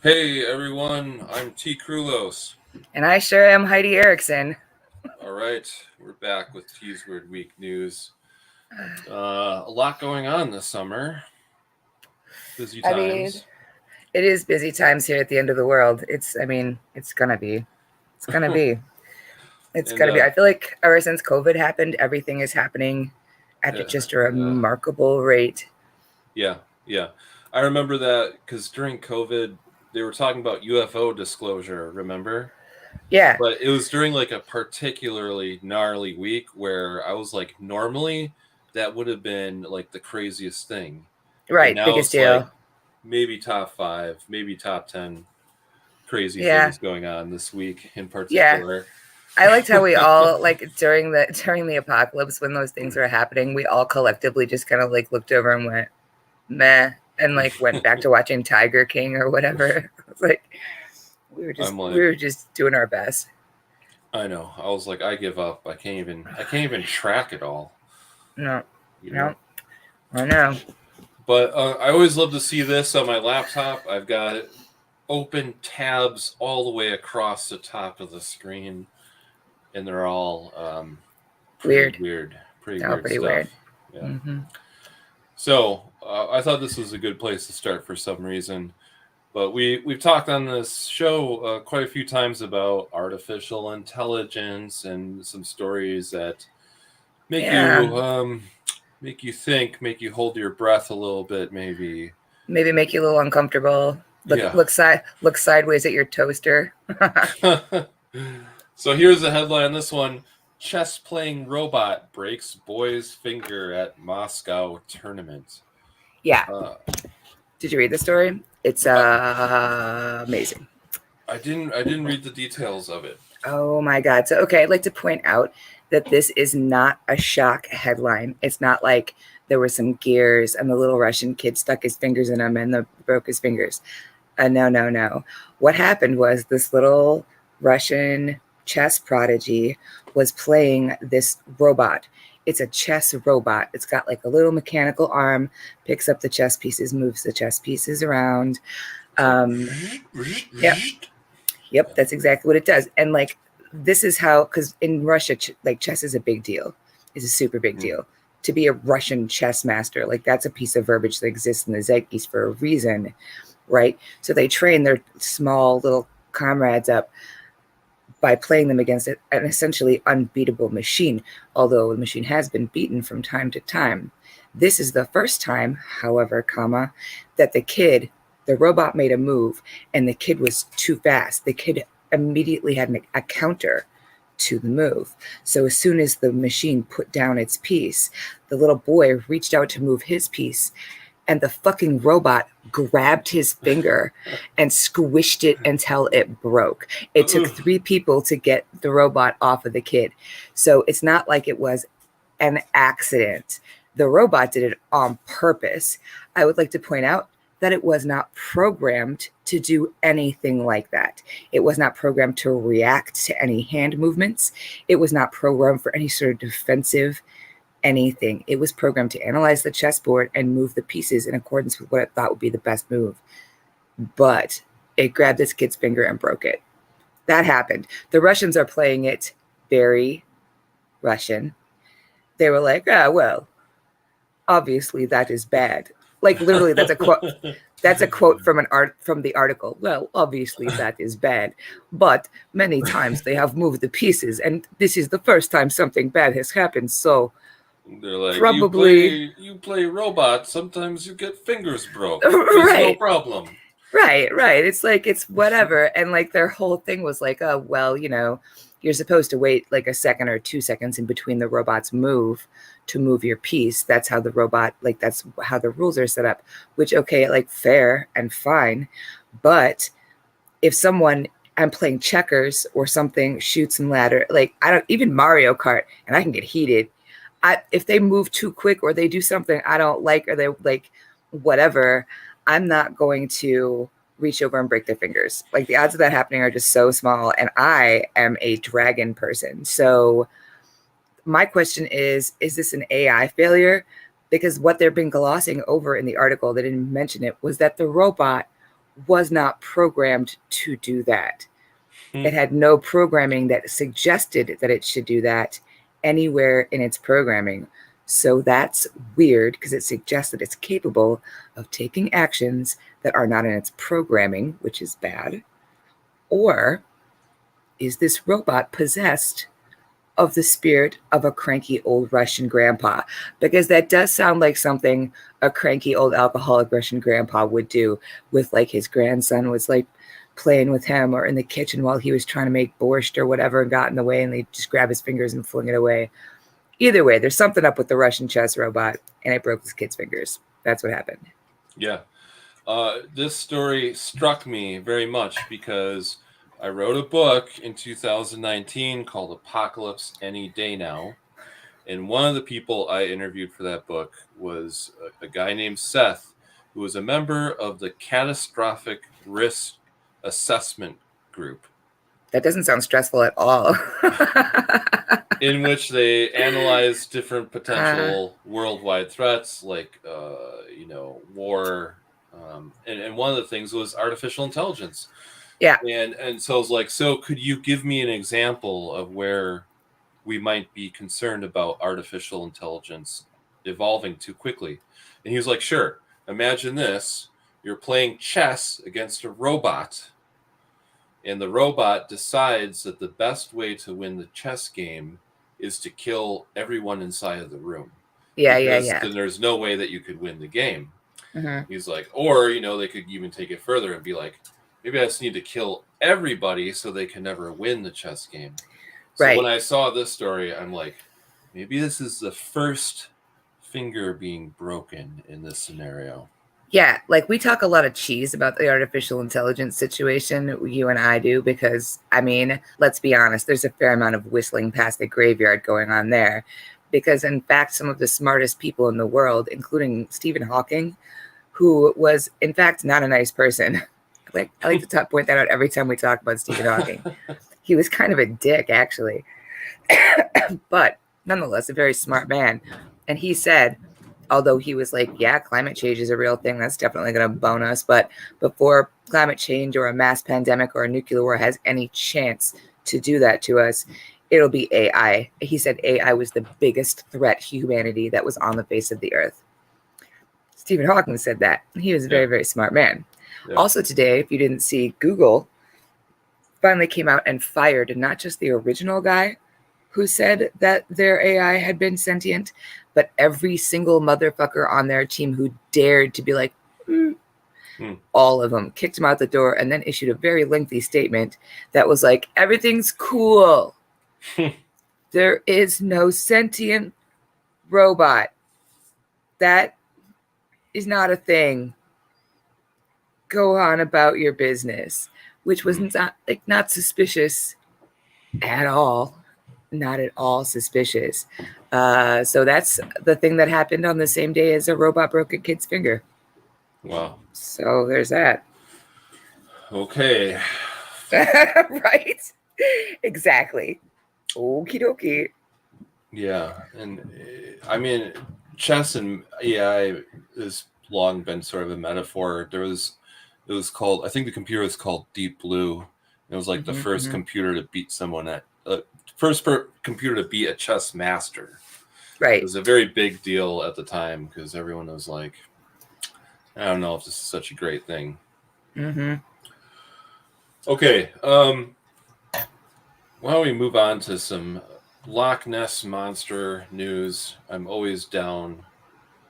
Hey everyone, I'm T. Krulos. And I sure am Heidi Erickson. All right, we're back with T's Word Week news. A lot going on this summer. Busy I mean, times. it is busy times here at the end of the world. It's gonna be. It's gonna be. It's and gonna be. I feel like ever since COVID happened, everything is happening at yeah, just a remarkable rate. yeah, yeah. I remember that because during COVID, they were talking about UFO disclosure. Remember? Yeah, But it was during like a particularly gnarly week where I was like, normally that would have been like the craziest thing, and right. now Biggest it's like deal. maybe top five, maybe top 10 crazy Yeah, things going on this week in yeah. particular. I liked how we all like during the apocalypse when those things were happening, we all collectively just kind of like looked over and went meh, and like went back to watching Tiger King or whatever. It's like I'm we like, were just doing our best. I know. I was like, I give up. I can't even track it all, No, you no, know. I know. But I always love to see this on my laptop. I've got open tabs all the way across the top of the screen, and they're all pretty Weird. weird, pretty They're all weird pretty stuff. weird. Yeah. Mm-hmm. So I thought this was a good place to start for some reason. But we've talked on this show quite a few times about artificial intelligence and some stories that make Yeah. you make you think, make you hold your breath a little bit, maybe. Maybe make you a little uncomfortable. Yeah. Look sideways at your toaster. So here's the headline on this one: chess playing robot breaks boy's finger at Moscow tournament. Yeah. Uh, Did you read the story? It's I, amazing. I didn't read the details of it. Oh my God. So, okay, I'd like to point out that this is not a shock headline. It's not like there were some gears and the little Russian kid stuck his fingers in them and broke his fingers. No, no, no. What happened was this little Russian chess prodigy was playing this robot. It's a chess robot. It's got like a little mechanical arm, picks up the chess pieces, moves the chess pieces around. It's like, Yep, yep, that's exactly what it does. And like, this is how, because in Russia, like chess is a big deal. It's a super big deal. To be a Russian chess master, like that's a piece of verbiage that exists in the zeitgeist for a reason, right? So they train their small little comrades up by playing them against an essentially unbeatable machine, although the machine has been beaten from time to time. This is the first time, however, that the robot made a move and the kid was too fast. The kid immediately had a counter to the move. So as soon as the machine put down its piece, the little boy reached out to move his piece and the fucking robot grabbed his finger and squished it until it broke. It took 3 people to get the robot off of the kid. So it's not like it was an accident. The robot did it on purpose. I would like to point out that it was not programmed to do anything like that. It was not programmed to react to any hand movements. It was not programmed for any sort of defensive anything. It was programmed to analyze the chessboard and move the pieces in accordance with what it thought would be the best move. But it grabbed this kid's finger and broke it. That happened. The Russians are playing it very Russian. They were like, well, obviously that is bad. Like literally, that's a quote. That's a quote from the article. Well, obviously that is bad, but many times they have moved the pieces, and this is the first time something bad has happened. So They're like, probably you play robot. Sometimes you get fingers broke. It's no right, problem. right. It's like it's whatever, and like their whole thing was like, oh well, you're supposed to wait like a second or 2 seconds in between the robot's move to move your piece. That's how the robot, like that's how the rules are set up. Which okay, like fair and fine, but if someone I'm playing checkers or something, shoots and ladder, like I don't even Mario Kart, and I can get heated. If they move too quick or they do something I don't like or they like whatever, I'm not going to reach over and break their fingers. Like the odds of that happening are just so small, and I am a dragon person. So my question is this an AI failure? Because what they've been glossing over in the article, they didn't mention it, was that the robot was not programmed to do that. Hmm. It had no programming that suggested that it should do that anywhere in its programming. So that's weird because it suggests that it's capable of taking actions that are not in its programming, which is bad. Or is this robot possessed of the spirit of a cranky old Russian grandpa? Because that does sound like something a cranky old alcoholic Russian grandpa would do with like his grandson was like playing with him or in the kitchen while he was trying to make borscht or whatever and got in the way and they just grab his fingers and fling it away. Either way, there's something up with the Russian chess robot and it broke this kid's fingers. That's what happened. Yeah. This story struck me very much because I wrote a book in 2019 called Apocalypse Any Day Now. And one of the people I interviewed for that book was a guy named Seth, who was a member of the Catastrophic Risk Assessment Group. That doesn't sound stressful at all. In which they analyzed different potential worldwide threats like, war. And one of the things was artificial intelligence. Yeah. And so I was like, so could you give me an example of where we might be concerned about artificial intelligence evolving too quickly? And he was like, sure. Imagine this. You're playing chess against a robot, and the robot decides that the best way to win the chess game is to kill everyone inside of the room. Yeah. Then there's no way that you could win the game. Mm-hmm. He's like, or, they could even take it further and be like, maybe I just need to kill everybody so they can never win the chess game. So Right. when I saw this story, I'm like, maybe this is the first finger being broken in this scenario. Yeah, like we talk a lot of cheese about the artificial intelligence situation, you and I do, because, I mean, let's be honest, there's a fair amount of whistling past the graveyard going on there. Because, in fact, some of the smartest people in the world, including Stephen Hawking, who was, in fact, not a nice person. I like to point that out every time we talk about Stephen Hawking. He was kind of a dick, actually. But, nonetheless, a very smart man. And he said, although he was like, yeah, climate change is a real thing. That's definitely going to bone us. But before climate change or a mass pandemic or a nuclear war has any chance to do that to us, it'll be AI. He said AI was the biggest threat to humanity that was on the face of the earth. Stephen Hawking said that. He was a very, very smart man. Yeah. Also today, if you didn't see, Google finally came out and fired not just the original guy who said that their AI had been sentient, but every single motherfucker on their team who dared to be like, all of them, kicked him out the door and then issued a very lengthy statement that was like, everything's cool. There is no sentient robot. That is not a thing. Go on about your business, which was not suspicious at all. Not at all suspicious. So that's the thing that happened on the same day as a robot broke a kid's finger. Wow. So there's that. Okay. Right? Exactly. Okie dokie. Yeah. And I mean, chess and AI has long been sort of a metaphor. It was called, I think the computer was called Deep Blue. It was like the first computer to beat someone at computer to beat a chess master. Right. It was a very big deal at the time because everyone was like, I don't know if this is such a great thing. Mm-hmm. Okay. Why don't we move on to some Loch Ness Monster news? I'm always down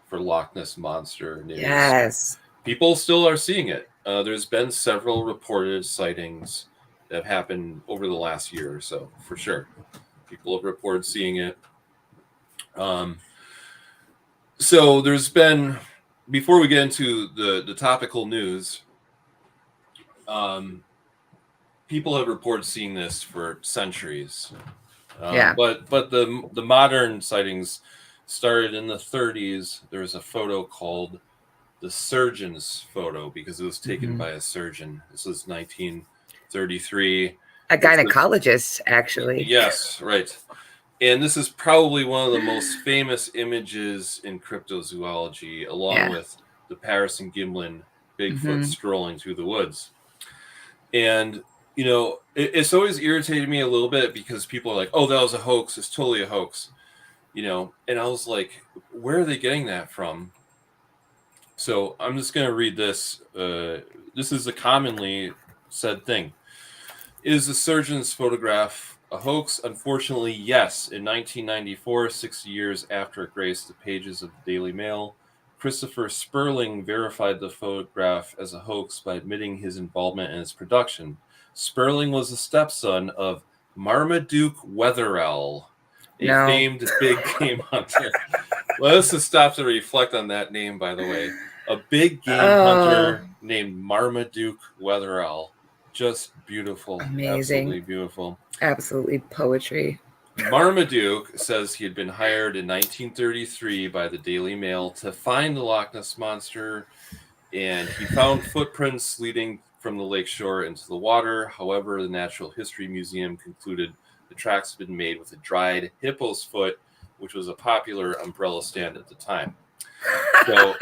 for Loch Ness Monster news. Yes. People still are seeing it. There's been several reported sightings that have happened over the last year or so, for sure. People have reported seeing it. So there's been, before we get into the topical news, people have reported seeing this for centuries. But the modern sightings started in the 30s. There's a photo called the surgeon's photo because it was taken by a surgeon. This was 1933. A gynecologist, actually. Yes, right. And this is probably one of the most famous images in cryptozoology, along with the Paris and Gimlin Bigfoot strolling through the woods. And, you know, it's always irritated me a little bit because people are like, oh, that was a hoax. It's totally a hoax. You know, and I was like, where are they getting that from? So I'm just going to read this. This is a commonly said thing. Is the surgeon's photograph a hoax? Unfortunately, yes. In 1994, 60 years after it graced the pages of the Daily Mail, Christopher Sperling verified the photograph as a hoax by admitting his involvement in its production. Sperling was the stepson of Marmaduke Wetherell, a famed big game hunter. Let us just stop to reflect on that name, by the way. A big game hunter named Marmaduke Wetherell. Just beautiful. Amazing. Absolutely beautiful. Absolutely poetry. Marmaduke says he had been hired in 1933 by the Daily Mail to find the Loch Ness Monster, and he found footprints leading from the lakeshore into the water. However, the Natural History Museum concluded the tracks had been made with a dried hippo's foot, which was a popular umbrella stand at the time. So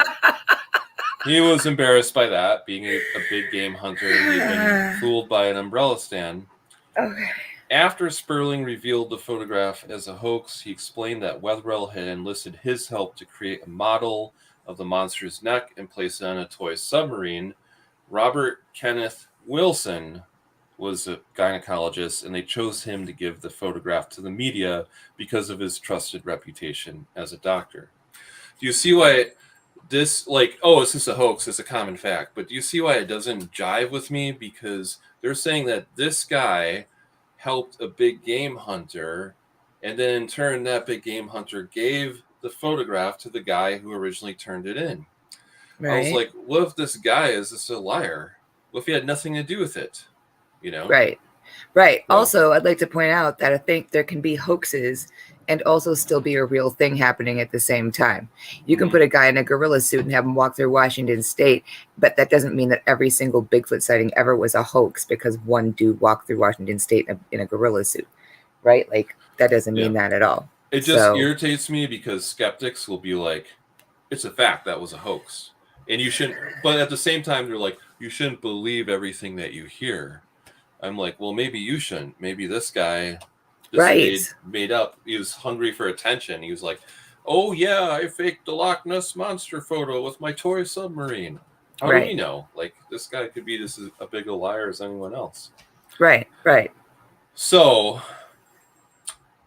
he was embarrassed by that, being a big game hunter. He'd been fooled by an umbrella stand. Okay. After Sperling revealed the photograph as a hoax, he explained that Wetherell had enlisted his help to create a model of the monster's neck and place it on a toy submarine. Robert Kenneth Wilson was a gynecologist, and they chose him to give the photograph to the media because of his trusted reputation as a doctor. Do you see why this, like, oh, it's just a hoax, it's a common fact, but do you see why it doesn't jive with me? Because they're saying that this guy helped a big game hunter, and then in turn that big game hunter gave the photograph to the guy who originally turned it in. Right. I was like, what if this guy is just a liar? What if he had nothing to do with it? You know? Right. So, also, I'd like to point out that I think there can be hoaxes and also still be a real thing happening at the same time. You can put a guy in a gorilla suit and have him walk through Washington State, but that doesn't mean that every single Bigfoot sighting ever was a hoax because one dude walked through Washington State in a gorilla suit, right? Like, that doesn't mean that at all. It just irritates me because skeptics will be like, it's a fact, that was a hoax. And you shouldn't, but at the same time, they're like, you shouldn't believe everything that you hear. I'm like, well, maybe you shouldn't. Maybe this guy made up. He was hungry for attention. He was like, oh, yeah, I faked the Loch Ness Monster photo with my toy submarine. How do we know? Like, this guy could be just as a big a liar as anyone else. Right. So,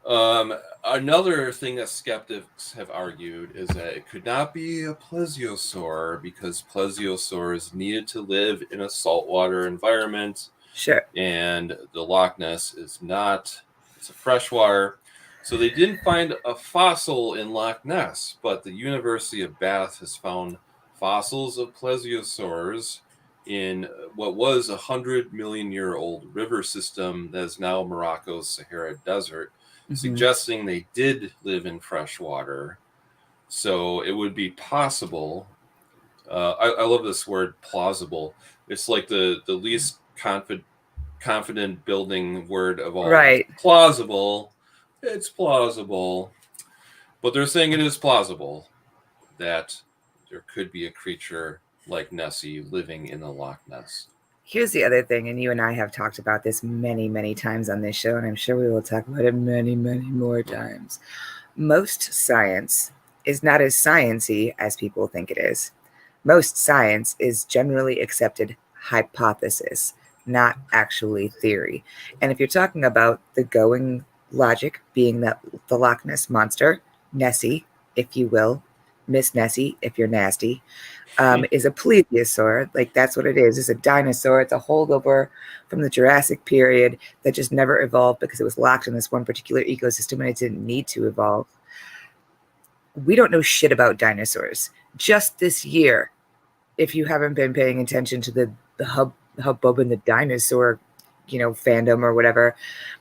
another thing that skeptics have argued is that it could not be a plesiosaur because plesiosaurs needed to live in a saltwater environment. Sure. And the Loch Ness is not, it's a freshwater. So they didn't find a fossil in Loch Ness, but the University of Bath has found fossils of plesiosaurs in what was 100 million year old river system that is now Morocco's Sahara Desert, suggesting they did live in fresh water. So it would be possible. I love this word plausible. It's like the least confident building word of all. Right. Plausible. It's plausible. But they're saying it is plausible that there could be a creature like Nessie living in the Loch Ness. Here's the other thing, and you and I have talked about this many, many times on this show, and I'm sure we will talk about it many, many more times. Most science is not as science-y as people think it is. Most science is generally accepted hypothesis, not actually theory. And if you're talking about the going logic being that the Loch Ness Monster, Nessie, if you will, Miss Nessie, if you're nasty, is a plesiosaur. Like, that's what it is. It's a dinosaur. It's a holdover from the Jurassic period that just never evolved because it was locked in this one particular ecosystem and it didn't need to evolve. We don't know shit about dinosaurs. Just this year, if you haven't been paying attention to the hubbub and the dinosaur, fandom or whatever,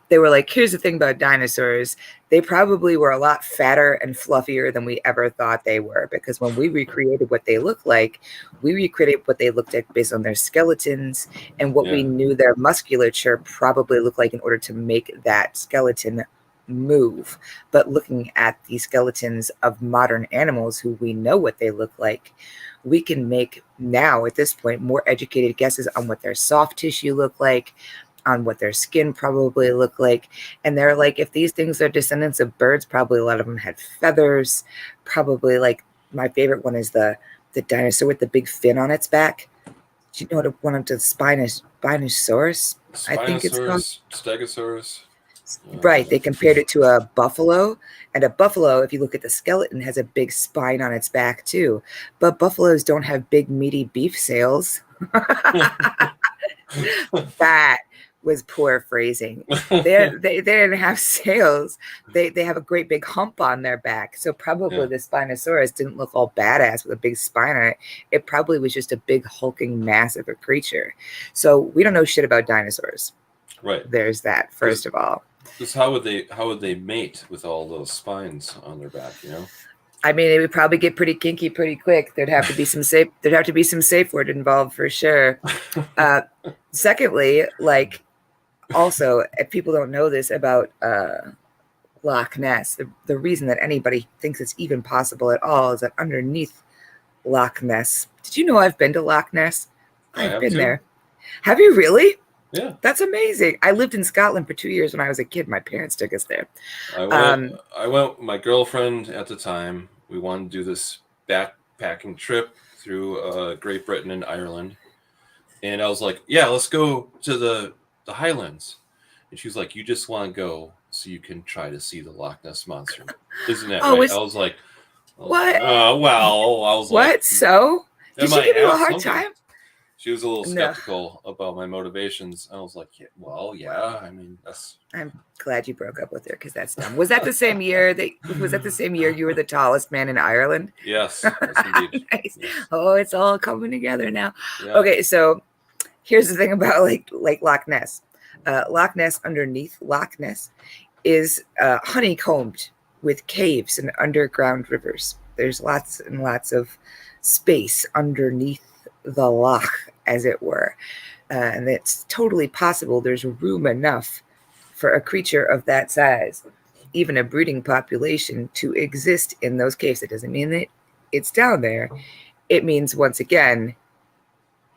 they were like, here's the thing about dinosaurs. They probably were a lot fatter and fluffier than we ever thought they were, because when we recreated what they look like, we recreated what they looked like based on their skeletons and what we knew their musculature probably looked like in order to make that skeleton move. But looking at the skeletons of modern animals who we know what they look like, we can make now at this point more educated guesses on what their soft tissue look like, on what their skin probably look like. And they're like, if these things are descendants of birds, probably a lot of them had feathers. Probably like my favorite one is the dinosaur with the big fin on its back. Do you know what one of the Spinosaurus? I think it's called. Spinosaurus, Stegosaurus. Right. They compared it to a buffalo. And a buffalo, if you look at the skeleton, has a big spine on its back too. But buffaloes don't have big, meaty beef sails. That was poor phrasing. They didn't have sails. They have a great big hump on their back. So probably the Spinosaurus didn't look all badass with a big spine on it. It probably was just a big hulking mass of a creature. So we don't know shit about dinosaurs. Right. There's that, first of all. Because how would they mate with all those spines on their back, you know? I mean, it would probably get pretty kinky pretty quick. There'd have to be some safe word involved for sure. Secondly, like, also, if people don't know this about Loch Ness, the reason that anybody thinks it's even possible at all is that underneath Loch Ness, did you know I've been to Loch Ness? I've been there. Have you really? Yeah. That's amazing. I lived in Scotland for 2 years when I was a kid. My parents took us there. I went, my girlfriend at the time, we wanted to do this backpacking trip through Great Britain and Ireland. And I was like, yeah, let's go to the Highlands. And she was like, you just want to go so you can try to see the Loch Ness Monster. Isn't that right? I was like, what? Well, I was what? like, So? Did she give you a hard time? She was a little skeptical about my motivations. I was like, yeah. I mean, that's. I'm glad you broke up with her because that's dumb. Was that the same year you were the tallest man in Ireland? Yes, indeed. Nice. Yes. Oh, it's all coming together now. Yeah. Okay, so here's the thing about like Loch Ness. Loch Ness, underneath Loch Ness, is honeycombed with caves and underground rivers. There's lots and lots of space underneath the loch, as it were. And it's totally possible there's room enough for a creature of that size, even a breeding population, to exist in those caves. It doesn't mean that it's down there. It means, once again,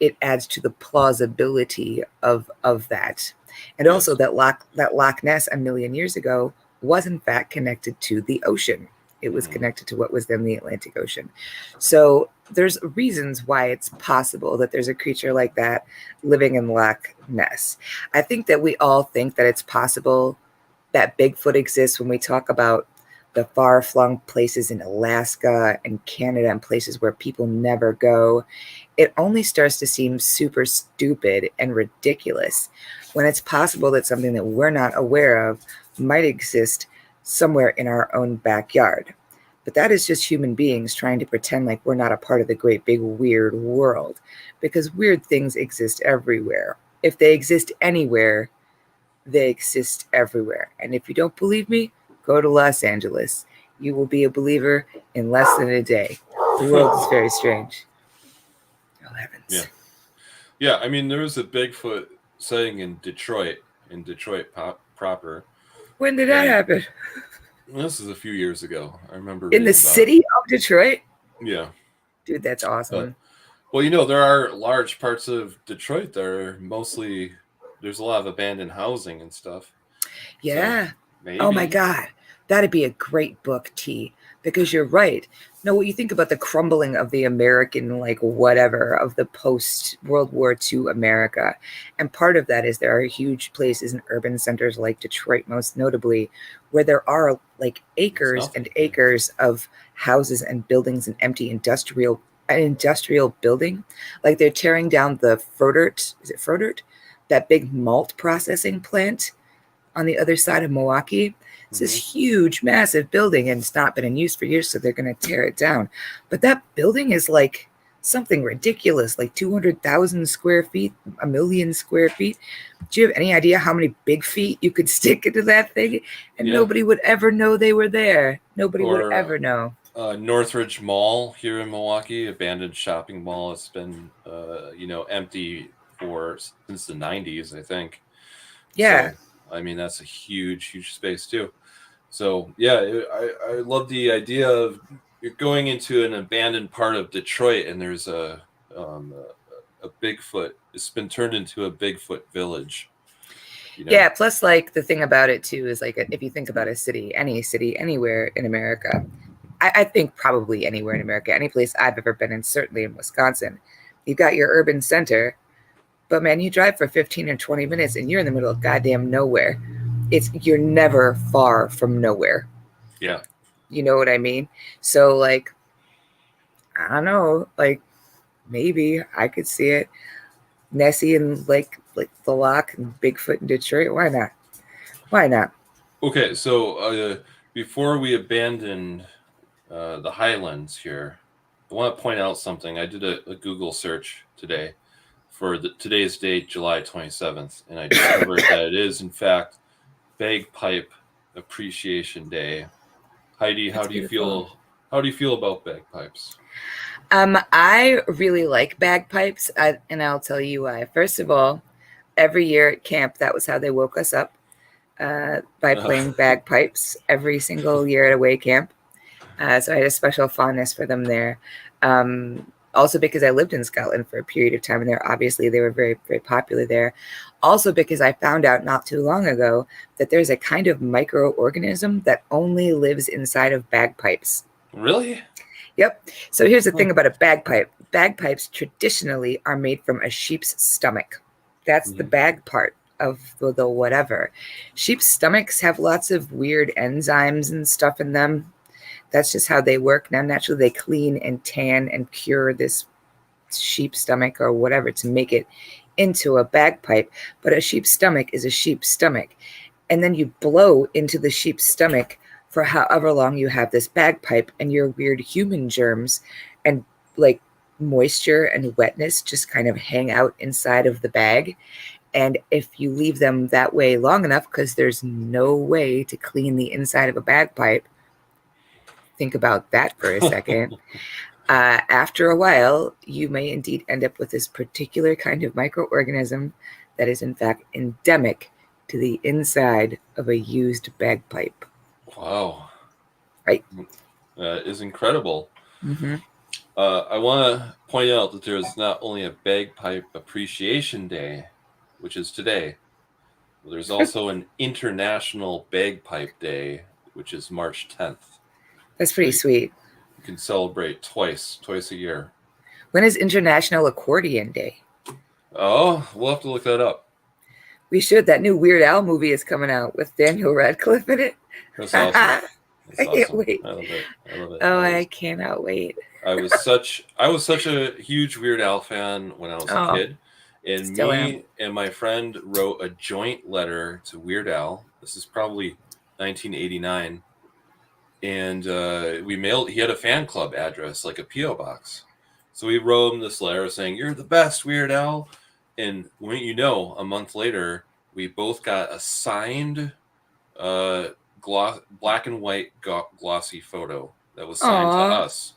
it adds to the plausibility of that. And also that Loch Ness a million years ago was in fact connected to the ocean. It was connected to what was then the Atlantic Ocean. So there's reasons why it's possible that there's a creature like that living in Loch Ness. I think that we all think that it's possible that Bigfoot exists when we talk about the far-flung places in Alaska and Canada and places where people never go. It only starts to seem super stupid and ridiculous when it's possible that something that we're not aware of might exist somewhere in our own backyard. But that is just human beings trying to pretend like we're not a part of the great big weird world, because weird things exist everywhere. If they exist anywhere, they exist everywhere. And if you don't believe me, go to Los Angeles. You will be a believer in less than a day. The world is very strange. Oh, heavens. Yeah, I mean, there was a Bigfoot sighting in Detroit proper. When did that happen? This is a few years ago. I remember. In the city of Detroit? Yeah. Dude, that's awesome. Well, you know, there are large parts of Detroit that are mostly, there's a lot of abandoned housing and stuff. Yeah. So maybe. Oh my God. That'd be a great book, T, because you're right. No, what you think about the crumbling of the American, like whatever, of the post-World War II America. And part of that is there are huge places in urban centers like Detroit, most notably, where there are like acres and acres of houses and buildings and empty industrial building. Like they're tearing down the Frodert, is it Frodert? That big malt processing plant on the other side of Milwaukee. It's this huge, massive building, and it's not been in use for years, so they're going to tear it down. But that building is like something ridiculous, like 200,000 square feet, 1 million square feet. Do you have any idea how many big feet you could stick into that thing? And nobody would ever know they were there. Nobody would ever know. Northridge Mall here in Milwaukee, abandoned shopping mall. It's been, empty since the 90s, I think. Yeah. So, I mean, that's a huge, huge space too. So yeah, I love the idea of you're going into an abandoned part of Detroit, and there's um, a Bigfoot. It's been turned into a Bigfoot village. You know. Yeah, plus like the thing about it too is like if you think about a city, any city, anywhere in America, I think probably anywhere in America, any place I've ever been in, certainly in Wisconsin, you've got your urban center, but man, you drive for 15 or 20 minutes and you're in the middle of goddamn nowhere. You're never far from nowhere. Yeah. You know what I mean? So like, I don't know, like maybe I could see it. Nessie and like the Lock and Bigfoot in Detroit. Why not? Why not? Okay, so before we abandon the Highlands here, I want to point out something. I did a Google search today for today's date, July 27th, and I discovered that it is, in fact, Bagpipe Appreciation Day. Heidi, That's how do you beautiful. feel? How do you feel about bagpipes? I really like bagpipes, and I'll tell you why. First of all, every year at camp, that was how they woke us up by playing bagpipes every single year at away camp. So I had a special fondness for them there. Also because I lived in Scotland for a period of time, and they were very, very popular there. Also because I found out not too long ago that there's a kind of microorganism that only lives inside of bagpipes. Really? Yep. So here's the thing about a bagpipe. Bagpipes traditionally are made from a sheep's stomach. That's the bag part of the whatever. Sheep's stomachs have lots of weird enzymes and stuff in them. That's just how they work. Now, naturally, they clean and tan and cure this sheep stomach or whatever to make it into a bagpipe. But a sheep's stomach is a sheep's stomach. And then you blow into the sheep's stomach for however long you have this bagpipe, and your weird human germs and like moisture and wetness just kind of hang out inside of the bag. And if you leave them that way long enough, because there's no way to clean the inside of a bagpipe, think about that for a second. After a while, you may indeed end up with this particular kind of microorganism that is in fact endemic to the inside of a used bagpipe. Wow. Right. Is incredible. Mm-hmm. I want to point out that there's not only a Bagpipe Appreciation Day, which is today, but there's also an International Bagpipe Day, which is March 10th. That's pretty sweet. You can celebrate twice a year. When is International Accordion Day? Oh, we'll have to look that up. We should. That new Weird Al movie is coming out with Daniel Radcliffe in it. That's awesome. That's I can't awesome. wait. I love it. I love it. Oh, I cannot wait. I was such a huge Weird Al fan when I was a kid. And me and my friend wrote a joint letter to Weird Al. This is probably 1989. And he had a fan club address, like a P.O. box. So we wrote him this letter saying, "You're the best, Weird Al." And a month later, we both got a signed black and white glossy photo that was signed to us.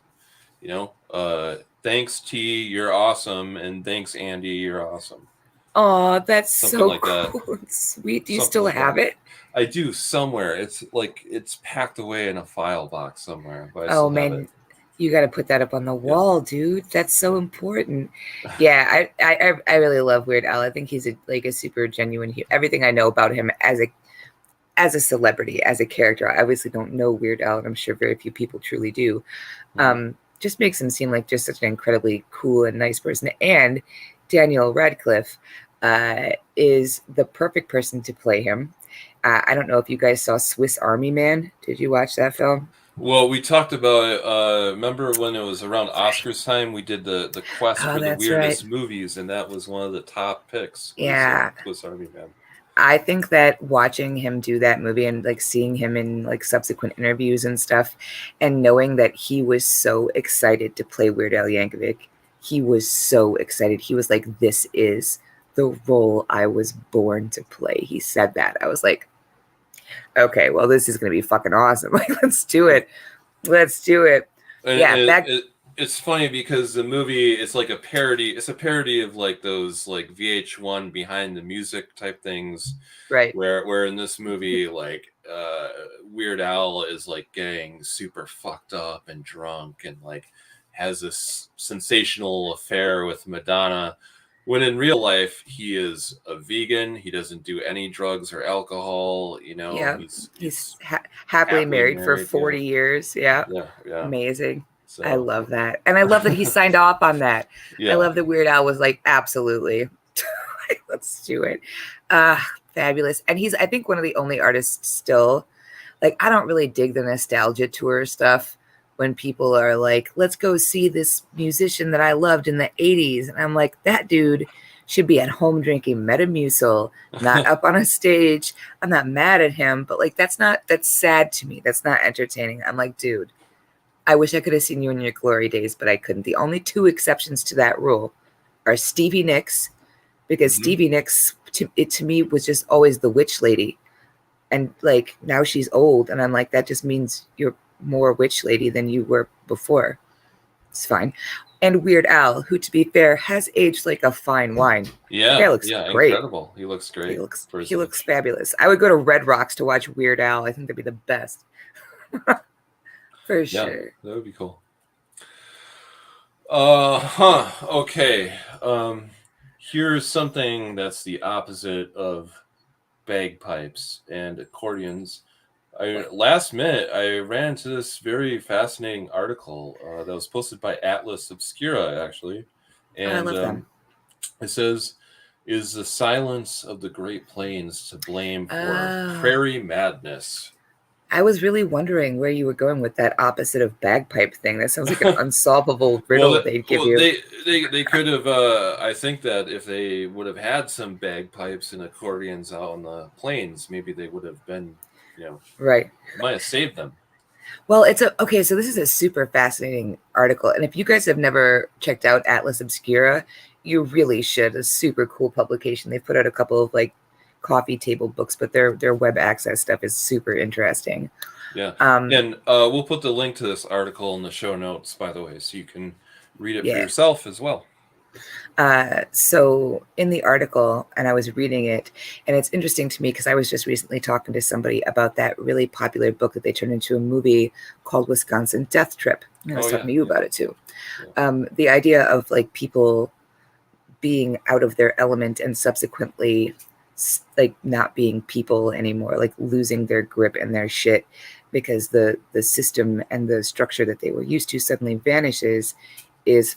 Thanks T, you're awesome, and thanks Andy, you're awesome. Oh, that's Something so like that. cool and sweet. Do you still have it? I do somewhere. It's packed away in a file box somewhere. But Oh man, you got to put that up on the wall, dude. That's so important. Yeah, I really love Weird Al. I think he's a super genuine. Everything I know about him as a celebrity, as a character. I obviously don't know Weird Al, and I'm sure very few people truly do. Just makes him seem like just such an incredibly cool and nice person. And Daniel Radcliffe is the perfect person to play him. I don't know if you guys saw Swiss Army Man. Did you watch that film? Well, we talked about it. Remember when it was around Oscars time? We did the quest for the weirdest movies, and that was one of the top picks. Yeah, Swiss Army Man. I think that watching him do that movie and like seeing him in like subsequent interviews and stuff, and knowing that he was so excited to play Weird Al Yankovic, he was so excited. He was like, "This is the role I was born to play." He said that. I was like, okay, well, this is going to be fucking awesome. Like, let's do it. Let's do it. And it's funny because the movie, it's like a parody. It's a parody of like those like VH1 behind the music type things. Right. Where in this movie, like Weird Al is like getting super fucked up and drunk and like has this sensational affair with Madonna, when in real life he is a vegan. He doesn't do any drugs or alcohol. You know, Yeah. he's Happily happily married for married. Yeah, 40 years. Yeah. yeah. Amazing. I So love that. And I love that he signed off on that. I yeah, love that Weird Al was like, absolutely. Let's do it. Fabulous. And he's, I think, one of the only artists still, like, I don't really dig the nostalgia tour stuff when people are like, let's go see this musician that I loved in the 80s. And I'm like, that dude should be at home drinking Metamucil, not up on a stage. I'm not mad at him, but like, that's sad to me. That's not entertaining. I'm like, dude, I wish I could have seen you in your glory days, but I couldn't. The only two exceptions to that rule are Stevie Nicks, because Stevie Nicks to me was just always the witch lady. And like now she's old, and I'm like, that just means you're more witch lady than you were before. It's fine. And Weird Al, who to be fair has aged like a fine wine. yeah, That guy looks great. incredible. He looks great. He looks fabulous. I would go to Red Rocks to watch Weird Al. I think that'd be the best. For sure. That would be cool. Okay. Here's something that's the opposite of bagpipes and accordions. Last minute, I ran into this very fascinating article that was posted by Atlas Obscura, actually. And I love them. It says, "Is the silence of the Great Plains to blame for prairie madness?" I was really wondering where you were going with that opposite of bagpipe thing. That sounds like an unsolvable riddle they'd give you. They could have. I think that if they would have had some bagpipes and accordions out on the plains, maybe they would have been, right. Might have saved them. Well, okay. So this is a super fascinating article, and if you guys have never checked out Atlas Obscura, you really should. A super cool publication. They've put out a couple of like coffee table books, but their web access stuff is super interesting. Yeah. And we'll put the link to this article in the show notes, by the way, so you can read it for yourself as well. So in the article, and I was reading it, and it's interesting to me because I was just recently talking to somebody about that really popular book that they turned into a movie called Wisconsin Death Trip. And I was talking to you about it too. Yeah. The idea of like people being out of their element and subsequently like not being people anymore, like losing their grip and their shit because the system and the structure that they were used to suddenly vanishes is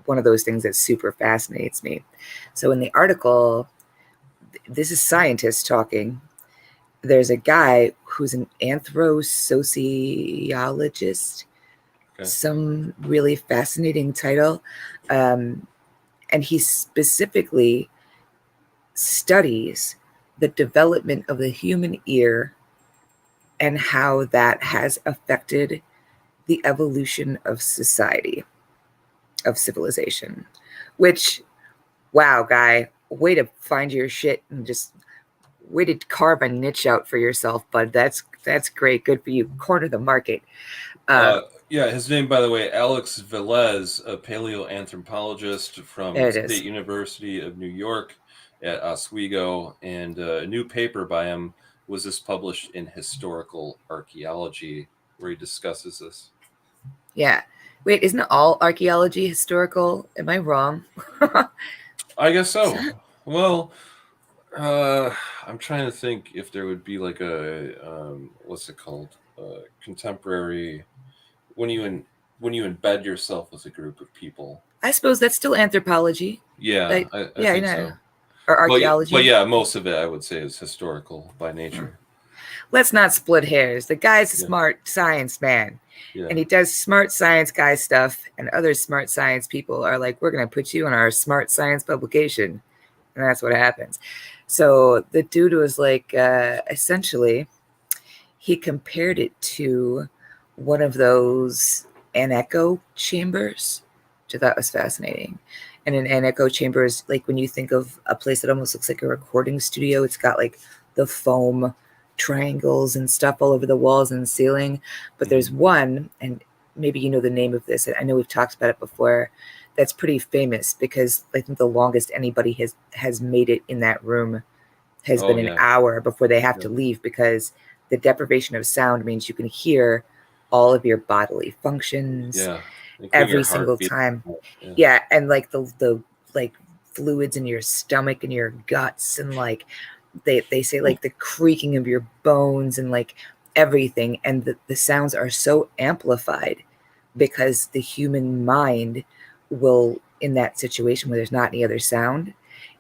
one of those things that super fascinates me. So in the article, this is scientists talking. There's a guy who's an anthro-sociologist, some really fascinating title. And he specifically studies the development of the human ear and how that has affected the evolution of society, of civilization, which, wow, guy, way to find your shit and just way to carve a niche out for yourself, bud. That's great. Good for you. Corner the market. His name, by the way, Alex Velez, a paleoanthropologist from State University of New York at Oswego, and a new paper by him was just published in Historical Archaeology, where he discusses this. Yeah. Wait, isn't all archaeology historical? Am I wrong? I guess so. Well, I'm trying to think if there would be like a what's it called? Contemporary. When you embed yourself with a group of people. I suppose that's still anthropology. Yeah, I think so. Or archaeology. But yeah, most of it I would say is historical by nature. Let's not split hairs. The guy's a smart science man. Yeah. And he does smart science guy stuff, and other smart science people are like, we're going to put you in our smart science publication. And that's what happens. So the dude was like, essentially, he compared it to one of those anecho chambers, which I thought was fascinating. And an anecho chamber is like when you think of a place that almost looks like a recording studio, it's got like the foam triangles and stuff all over the walls and the ceiling. But there's one, and maybe you know the name of this, I know we've talked about it before, that's pretty famous because I think the longest anybody has made it in that room has been an hour before they have to leave because the deprivation of sound means you can hear all of your bodily functions including every your single heartbeat. time. Yeah, and like the like fluids in your stomach and your guts, and like they say like the creaking of your bones and like everything, and the sounds are so amplified because the human mind will, in that situation where there's not any other sound,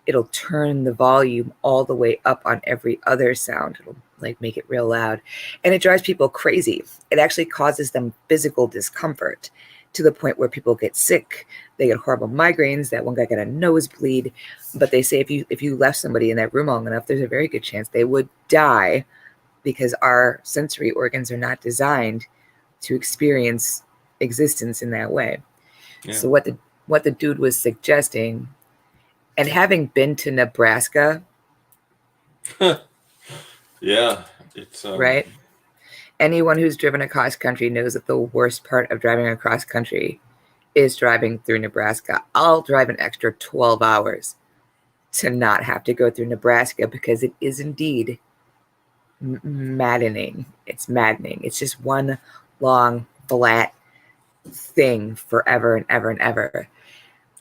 it'll turn the volume all the way up on every other sound. It'll like make it real loud, and it drives people crazy. It actually causes them physical discomfort to the point where people get sick. They get horrible migraines. That one guy got a nosebleed. But they say if you left somebody in that room long enough, there's a very good chance they would die, because our sensory organs are not designed to experience existence in that way. Yeah. So what the dude was suggesting, and having been to Nebraska, yeah, it's right? Anyone who's driven across country knows that the worst part of driving across country is driving through Nebraska. I'll drive an extra 12 hours to not have to go through Nebraska, because it is indeed maddening. It's maddening. It's just one long, flat thing forever and ever and ever.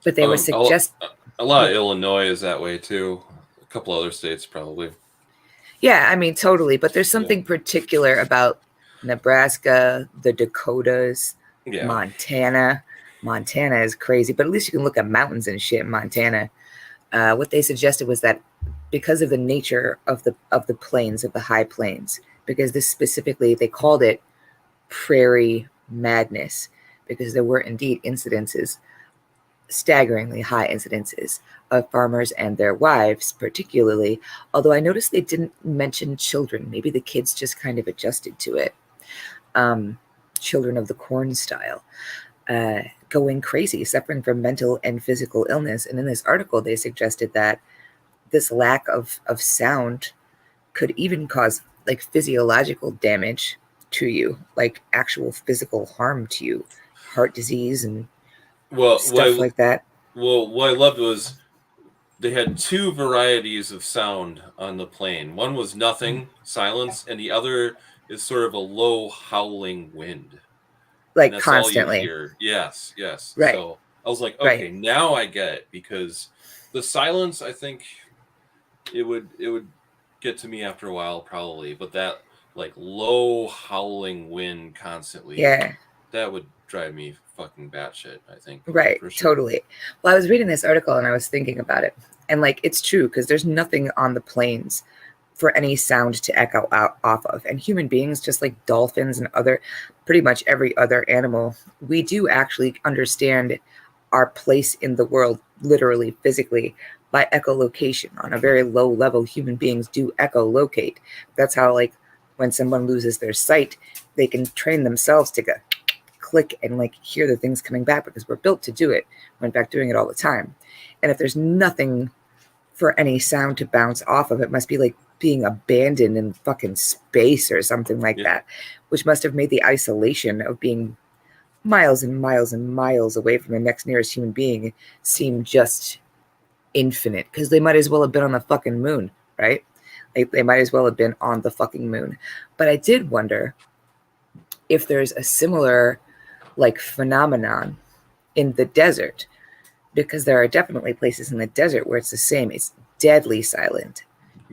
But they were suggesting... A lot of Illinois is that way too. A couple other states probably. Yeah, I mean, totally. But there's something particular about Nebraska, the Dakotas, Montana. Montana is crazy, but at least you can look at mountains and shit in Montana. What they suggested was that because of the nature of the plains, of the high plains, because this specifically, they called it prairie madness, because there were indeed incidences, staggeringly high incidences, of farmers and their wives, particularly. Although I noticed they didn't mention children. Maybe the kids just kind of adjusted to it. Children of the corn style, going crazy, suffering from mental and physical illness. And in this article, they suggested that this lack of sound could even cause like physiological damage to you, like actual physical harm to you, heart disease and stuff like that. Well, what I loved was they had two varieties of sound on the plane. One was nothing, silence, and the other is sort of a low howling wind. Like constantly. All you hear. Yes. Right. So I was like, okay, now I get it, because the silence, I think it would get to me after a while probably, but that like low howling wind constantly, that would drive me fucking batshit, I think. Right, sure. Totally. Well, I was reading this article and I was thinking about it, and like it's true, because there's nothing on the plains for any sound to echo out off of. And human beings, just like dolphins and pretty much every other animal, we do actually understand our place in the world, literally, physically, by echolocation. On a very low level, human beings do echolocate. That's how, like, when someone loses their sight, they can train themselves to go click and like hear the things coming back, because we're built to do it. We're in fact doing it all the time. And if there's nothing for any sound to bounce off of, it must be like being abandoned in fucking space or something like that, which must have made the isolation of being miles and miles and miles away from the next nearest human being seem just infinite, because they might as well have been on the fucking moon, right? Like they might as well have been on the fucking moon. But I did wonder if there's a similar like phenomenon in the desert, because there are definitely places in the desert where it's the same. It's deadly silent.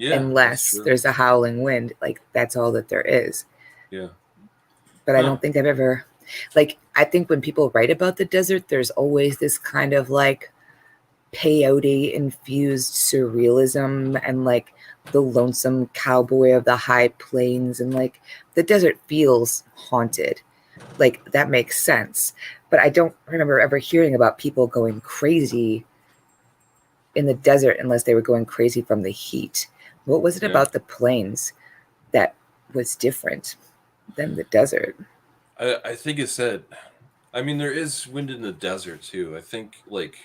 Unless there's a howling wind, like that's all that there is. But I don't think I've ever, like, I think when people write about the desert, there's always this kind of like peyote infused surrealism and like the lonesome cowboy of the high plains, and like the desert feels haunted. Like that makes sense. But I don't remember ever hearing about people going crazy in the desert unless they were going crazy from the heat. What was it about the plains that was different than the desert? I think it said, I mean, there is wind in the desert too. I think like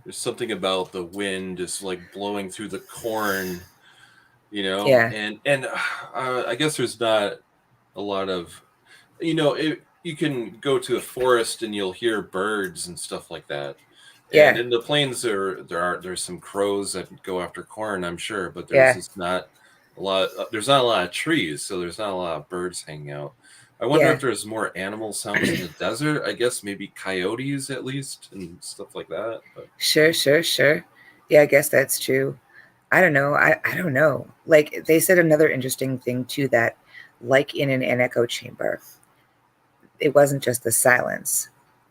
there's something about the wind just like blowing through the corn, you know? And I guess there's not a lot of, you know, you can go to a forest and you'll hear birds and stuff like that. And in the plains there's some crows that go after corn, I'm sure, but there's just not There's not a lot of trees, so there's not a lot of birds hanging out. I wonder Yeah, if there's more animal sounds in the desert. I guess maybe coyotes at least and stuff like that. But sure. Yeah, I guess that's true. I don't know. I don't know. Like they said another interesting thing too, that like in an echo chamber, it wasn't just the silence.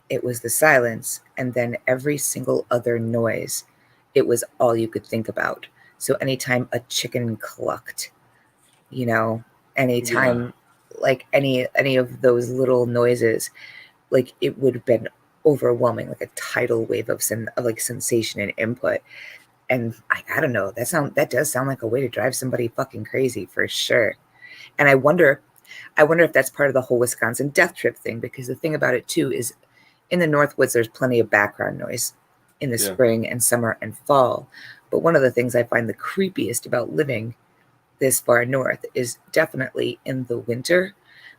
It was the silence and then every single other noise. It was all you could think about. So anytime a chicken clucked, you know, yeah, anytime like any of those little noises, like it would have been overwhelming, like a tidal wave of like sensation and input. And I don't know, that does sound like a way to drive somebody fucking crazy for sure. And I wonder if that's part of the whole Wisconsin death trip thing, because the thing about it too is in the Northwoods there's plenty of background noise in the yeah, spring and summer and fall. But one of the things I find the creepiest about living this far north is definitely in the winter.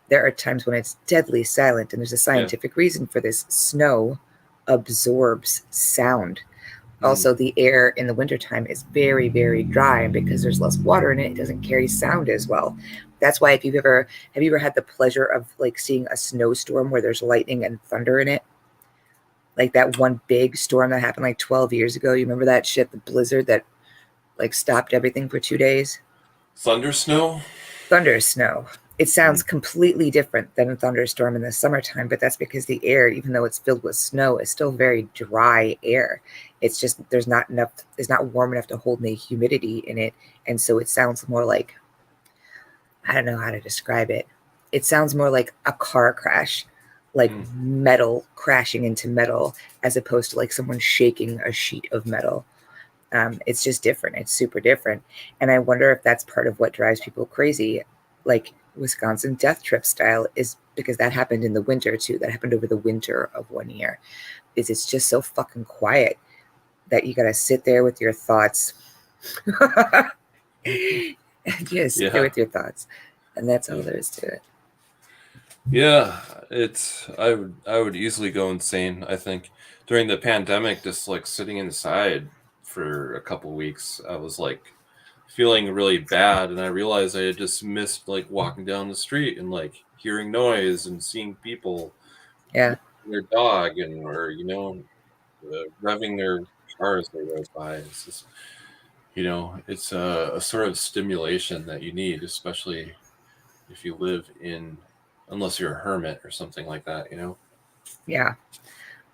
There are times when it's deadly silent, and there's a yeah. scientific reason for this. Snow absorbs sound. Mm. Also, the air in the wintertime is very, very dry, and because there's less water in it, it doesn't carry sound as well. That's why if you've ever have you ever had the pleasure of like seeing a snowstorm where there's lightning and thunder in it? Like that one big storm that happened like 12 years ago. You remember that shit, the blizzard that like stopped everything for 2 days? Thunder snow. Thunder snow. It sounds Mm. completely different than a thunderstorm in the summertime, but that's because the air, even though it's filled with snow, is still very dry air. It's just it's not warm enough to hold any humidity in it. And so it sounds more like, I don't know how to describe it. It sounds more like a car crash, like Mm. metal crashing into metal, as opposed to like someone shaking a sheet of metal. It's just different. It's super different. And I wonder if that's part of what drives people crazy, like Wisconsin death trip style, is because that happened in the winter too. That happened over the winter of one year. Is it's just so fucking quiet that you gotta sit there with your thoughts. And just sit there Yeah, with your thoughts. And that's all yeah, there is to it. yeah. I would easily go insane. I think during the pandemic, just like sitting inside for a couple weeks, I was like feeling really bad, and I realized I had just missed like walking down the street and like hearing noise and seeing people Yeah. walking their dog and or revving their car as they goes by. It's just it's a sort of stimulation that you need, especially if you live in, unless you're a hermit or something like that. Yeah.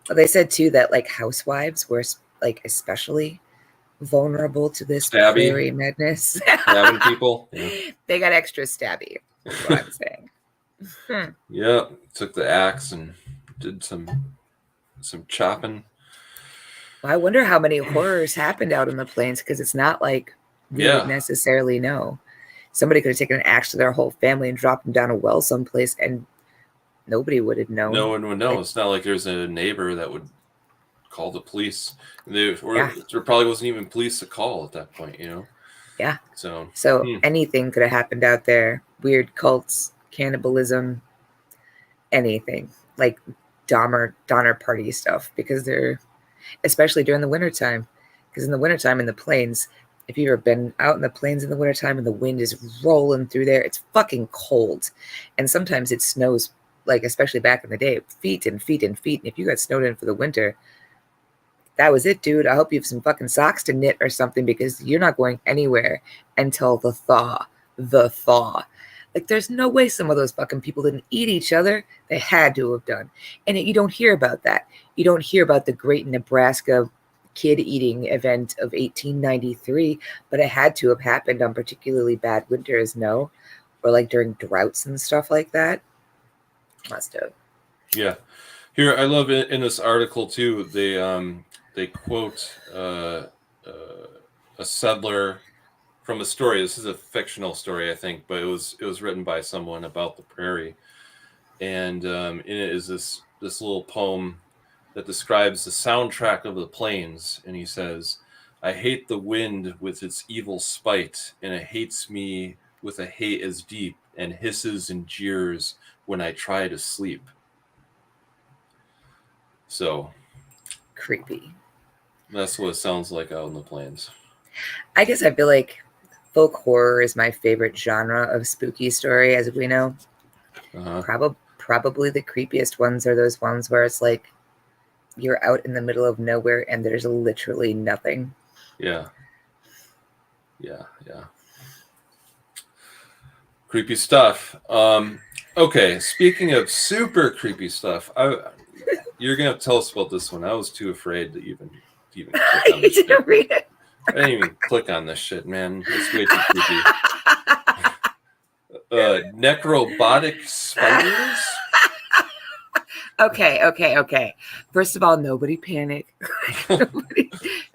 Well, they said too that like housewives were like especially vulnerable to this Stabby, prairie madness. stabbing people. Yeah, They got extra stabby, is what I'm saying. Hmm. yeah. Took the axe and did some chopping. Well, I wonder how many horrors happened out in the plains, because it's not like we would Yeah, necessarily know. Somebody could have taken an axe to their whole family and dropped them down a well someplace, and nobody would have no known. one would know. Like, It's not like there's a neighbor that would call the police. Or yeah, there probably wasn't even police to call at that point. yeah. So, So hmm, anything could have happened out there. Weird cults, cannibalism, anything. Like Donner party stuff, because they're especially during the wintertime. Because in the wintertime in the plains, if you've ever been out in the plains in the wintertime and the wind is rolling through there, it's fucking cold. And sometimes it snows, like especially back in the day, feet and feet and feet. And if you got snowed in for the winter, that was it, dude. I hope you have some fucking socks to knit or something, because you're not going anywhere until the thaw. The thaw. Like, there's no way some of those fucking people didn't eat each other. They had to have done. And you don't hear about that. You don't hear about the great Nebraska kid eating event of 1893, but it had to have happened on particularly bad winters, no? Or like during droughts and stuff like that. Must have. yeah. Here, I love it in this article too. They quote uh, a settler from a story. This is a fictional story, I think, but it was written by someone about the prairie, and in it is this little poem that describes the soundtrack of the plains. And he says, "I hate the wind with its evil spite, and it hates me with a hate as deep, and hisses and jeers when I try to sleep." So Creepy. that's what it sounds like out in the plains. I guess I feel like folk horror is my favorite genre of spooky story, as we know. Probably the creepiest ones are those ones where it's like you're out in the middle of nowhere and there's literally nothing. Yeah. Creepy stuff. Okay, speaking of super creepy stuff, you're gonna have to tell us about this one. I was too afraid to even click on this shit. Read it. I didn't even click on this shit, man. It's way too creepy. Necrobotic spiders. Okay. First of all, nobody panic.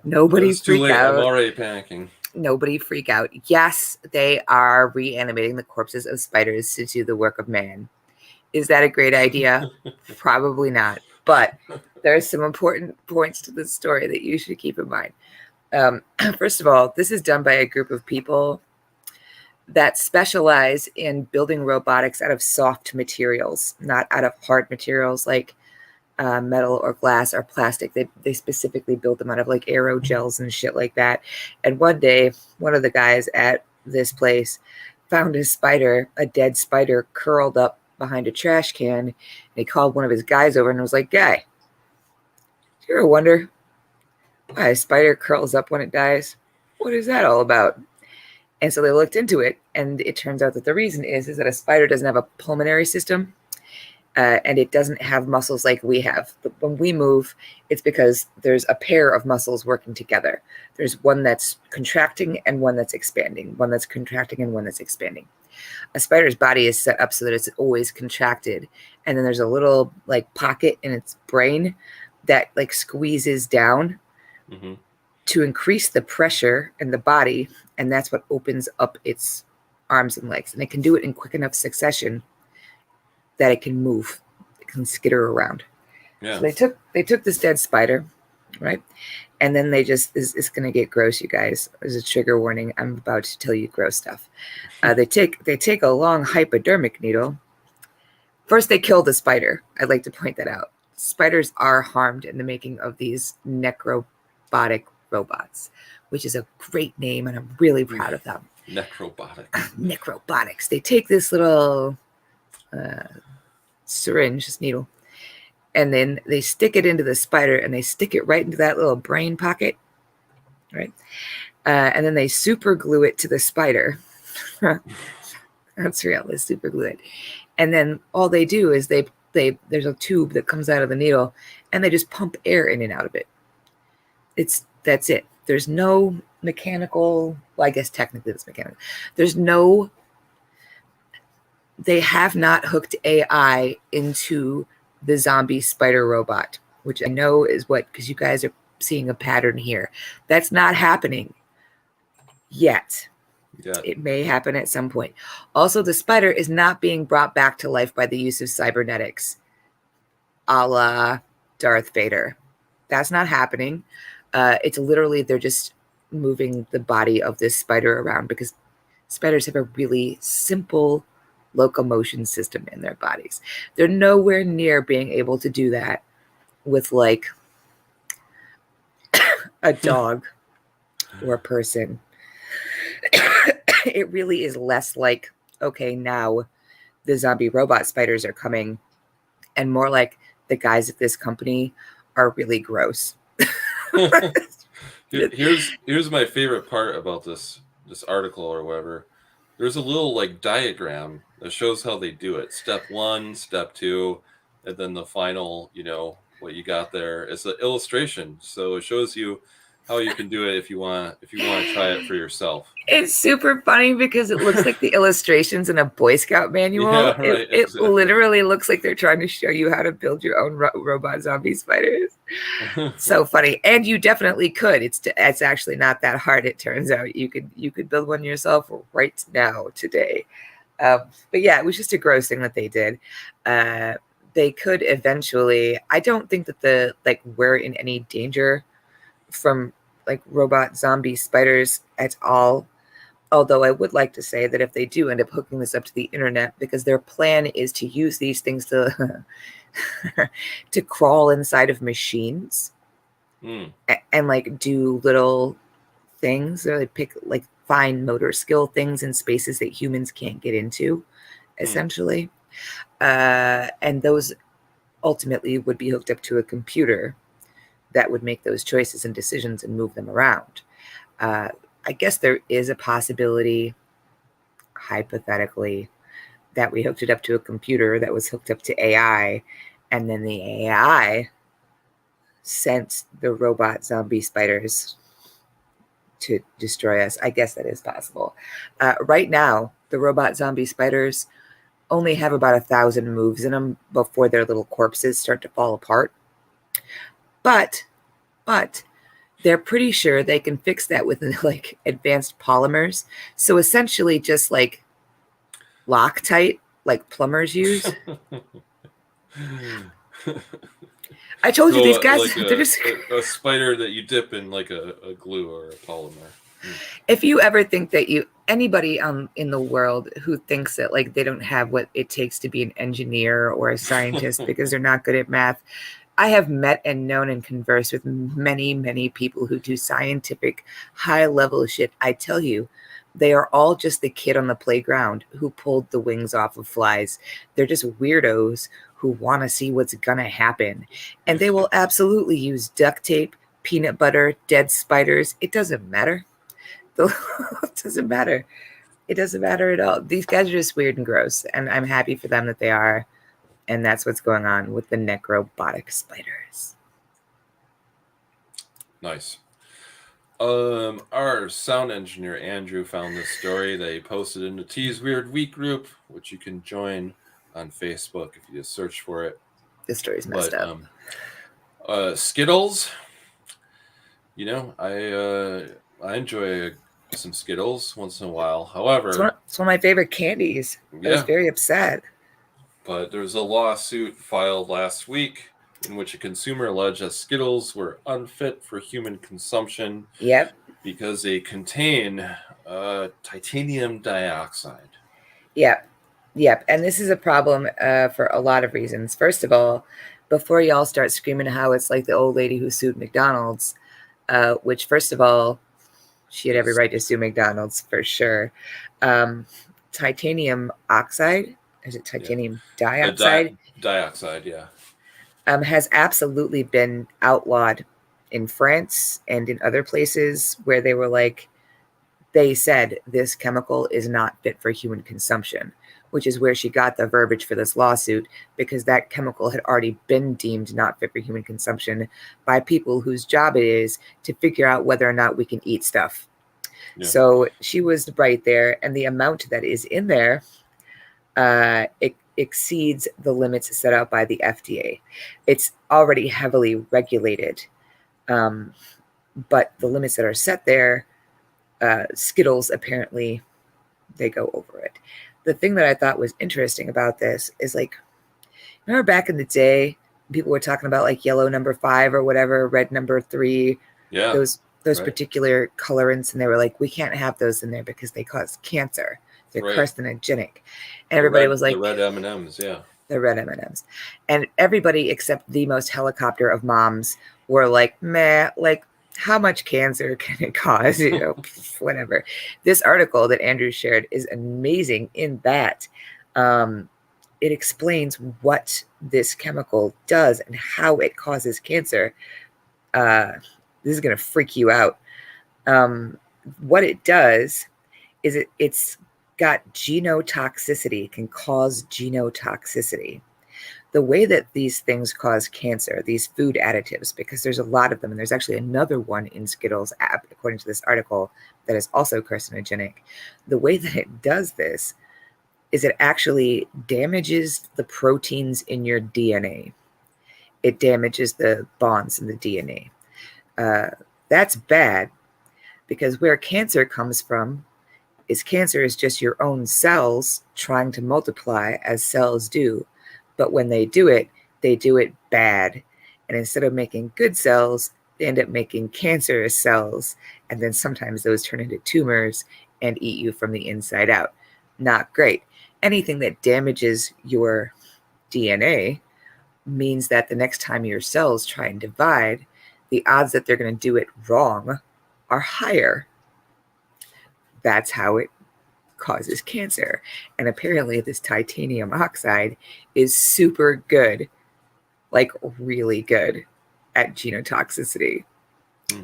nobody It's freak too late. out. I'm already panicking. Nobody freak out. Yes, they are reanimating the corpses of spiders to do the work of man. Is that a great idea? Probably not. But there are some important points to this story that you should keep in mind. First of all, this is done by a group of people that specialize in building robotics out of soft materials, not out of hard materials like metal or glass or plastic. They specifically build them out of like aerogels and shit like that. And one day, one of the guys at this place found a dead spider curled up behind a trash can. And he called one of his guys over and was like, "Guy, do you ever wonder why a spider curls up when it dies? What is that all about?" And so they looked into it, and it turns out that the reason is that a spider doesn't have a pulmonary system, and it doesn't have muscles like we have. But when we move, it's because there's a pair of muscles working together. There's one that's contracting and one that's expanding, one that's contracting and one that's expanding. A spider's body is set up so that it's always contracted, and then there's a little like pocket in its brain that like squeezes down to increase the pressure in the body, and that's what opens up its arms and legs. And it can do it in quick enough succession that it can move, it can skitter around. Yeah. So they took this dead spider, right? And then they just it's going to get gross, you guys. There's a trigger warning. I'm about to tell you gross stuff. They take a long hypodermic needle. First, they kill the spider. I'd like to point that out. Spiders are harmed in the making of these necrobotic robots, which is a great name, and I'm really proud of them. Necrobotics. They take this little syringe, this needle, and then they stick it into the spider, and they stick it right into that little brain pocket, right? And then they super glue it to the spider. That's real. They super glue it, and then all they do is they there's a tube that comes out of the needle, and they just pump air in and out of it. That's it. There's no mechanical. Well, I guess technically it's mechanical. They have not hooked AI into the zombie spider robot, which I know is because you guys are seeing a pattern here. That's not happening yet. Yeah. It may happen at some point. Also, the spider is not being brought back to life by the use of cybernetics, a la Darth Vader. That's not happening. It's literally they're just moving the body of this spider around because spiders have a really simple locomotion system in their bodies. They're nowhere near being able to do that with like a dog or a person. It really is less like, okay, now the zombie robot spiders are coming, and more like the guys at this company are really gross. Here's my favorite part about this article or whatever. There's a little like diagram that shows how they do it. Step 1, step 2, and then the final, what you got there is an illustration. So it shows you how you can do it if you want to try it for yourself. It's super funny because it looks like the illustrations in a Boy Scout manual. Yeah, right, it literally looks like they're trying to show you how to build your own robot zombie spiders. So funny. And you definitely could. It's actually not that hard, it turns out. You could build one yourself right now, today. But yeah, it was just a gross thing that they did. They could eventually, I don't think that we're in any danger from like robot zombie spiders at all. Although I would like to say that if they do end up hooking this up to the internet, because their plan is to use these things to to crawl inside of machines and like do little things, or they pick like fine motor skill things in spaces that humans can't get into, essentially. And those ultimately would be hooked up to a computer that would make those choices and decisions and move them around. I guess there is a possibility, hypothetically, that we hooked it up to a computer that was hooked up to AI, and then the AI sent the robot zombie spiders to destroy us. I guess that is possible. Right now, the robot zombie spiders only have about 1,000 moves in them before their little corpses start to fall apart. But they're pretty sure they can fix that with like advanced polymers. So essentially just like Loctite, like plumbers use. I told you these guys, like they're just a spider that you dip in like a glue or a polymer. If you ever think that anybody in the world who thinks that like they don't have what it takes to be an engineer or a scientist because they're not good at math, I have met and known and conversed with many people who do scientific high level shit. I tell you, they are all just the kid on the playground who pulled the wings off of flies. They're just weirdos who want to see what's gonna happen, and they will absolutely use duct tape, peanut butter, dead spiders. It doesn't matter. It doesn't matter. It doesn't matter at all. These guys are just weird and gross, and I'm happy for them that they are. And that's what's going on with the necrobotic spiders. Nice. Our sound engineer Andrew found this story. They posted in the T's Weird Week group, which you can join on Facebook if you just search for it. This story's messed up. Skittles. You know, I enjoy some Skittles once in a while. However, it's one of my favorite candies. I was very upset. But there was a lawsuit filed last week in which a consumer alleged that Skittles were unfit for human consumption. Yep. Because they contain titanium dioxide. Yep. And this is a problem for a lot of reasons. First of all, before y'all start screaming how it's like the old lady who sued McDonald's, which, first of all, she had every right to sue McDonald's for sure. Titanium oxide, is it titanium dioxide? Dioxide, yeah. Has absolutely been outlawed in France and in other places where they were like, they said this chemical is not fit for human consumption, which is where she got the verbiage for this lawsuit, because that chemical had already been deemed not fit for human consumption by people whose job it is to figure out whether or not we can eat stuff. Yeah. So she was right there, and the amount that is in there, it exceeds the limits set out by the FDA. It's already heavily regulated, but the limits that are set there, Skittles, apparently, they go over it. The thing that I thought was interesting about this is, like, remember back in the day, people were talking about like yellow number 5 or whatever, red number 3, those right. particular colorants, and they were like, we can't have those in there because they cause cancer. They're carcinogenic. And everybody was like, the red M&Ms, yeah. The red M&Ms. And everybody except the most helicopter of moms were like, meh, like, how much cancer can it cause? You know, whatever. This article that Andrew shared is amazing in that it explains what this chemical does and how it causes cancer. This is going to freak you out. What it does is it's got genotoxicity, can cause genotoxicity. The way that these things cause cancer, these food additives, because there's a lot of them, and there's actually another one in Skittles app, according to this article, that is also carcinogenic. The way that it does this is it actually damages the proteins in your DNA. It damages the bonds in the DNA. That's bad, because where cancer comes from is cancer is just your own cells trying to multiply as cells do. But when they do it bad. And instead of making good cells, they end up making cancerous cells. And then sometimes those turn into tumors and eat you from the inside out. Not great. Anything that damages your DNA means that the next time your cells try and divide, the odds that they're going to do it wrong are higher. that's how it causes cancer. And apparently this titanium oxide is super good, like really good at genotoxicity.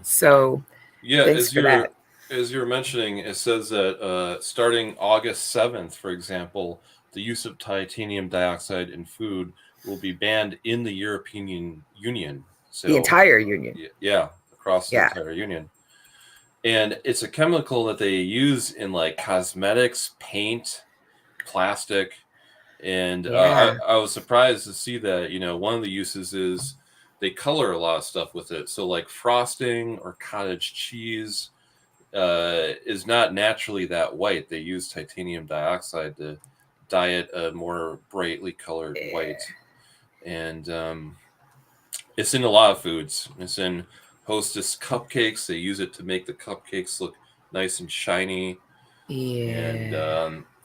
So yeah, thanks for that. as you're mentioning, it says that starting August 7th, for example, the use of titanium dioxide in food will be banned in the European Union. So The entire union. yeah, across the Yeah. entire union. And it's a chemical that they use in like cosmetics, paint, plastic. And Yeah. I was surprised to see that, one of the uses is they color a lot of stuff with it. So like frosting or cottage cheese is not naturally that white. They use titanium dioxide to dye it a more brightly colored white. And it's in a lot of foods. It's in Hostess cupcakes. They use it to make the cupcakes look nice and shiny. And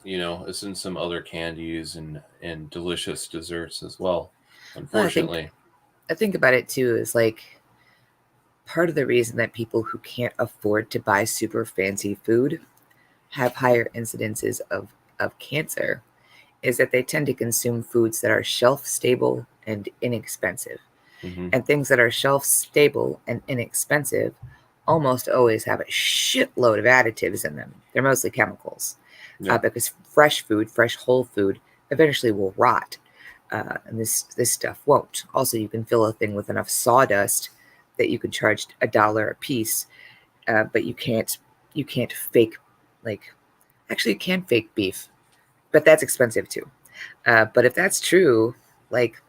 Yeah. it's in some other candies and delicious desserts as well. Well, Unfortunately, I think about it too is like part of the reason that people who can't afford to buy super fancy food have higher incidences of cancer is that they tend to consume foods that are shelf stable and inexpensive. mm-hmm. And things that are shelf stable and inexpensive almost always have a shitload of additives in them. They're mostly chemicals Yeah. because fresh food, fresh whole food, eventually will rot. And this stuff won't. Also, you can fill a thing with enough sawdust that you can charge $1 a piece, but you can't fake like actually you can fake beef, but that's expensive too. But if that's true, like